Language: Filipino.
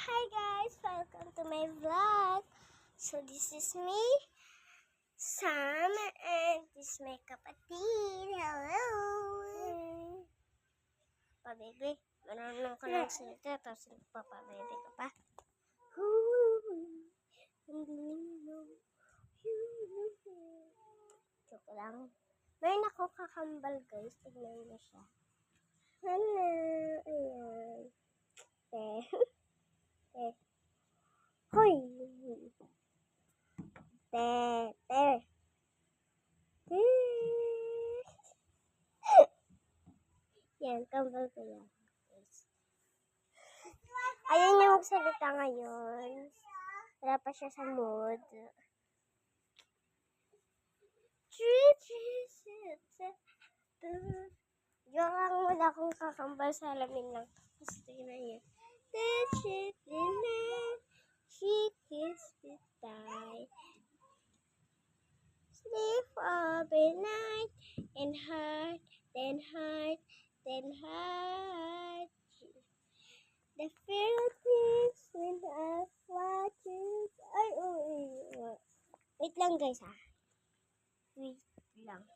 Hi guys, welcome to my vlog. So this is me, Sam, and this is my kapatid. Hello! Pa-baby, marunong ko lang salita, tapos nagpapa-baby ka pa. Joke lang. Mayroon ako kakambal guys, tignan mo siya. Hello! Ayan. Hoy! Yan, kambal ko yan. Ayun yung magsalita ngayon. Wala pa siya sa mood. Diyan lang wala akong kakambal sa alamin lang. Gusto na yan. She kissed me tight. Sleep every night and heart, then heart, then heart. The Philippines when I watch it. Ay, wait lang guys ha. Wait lang.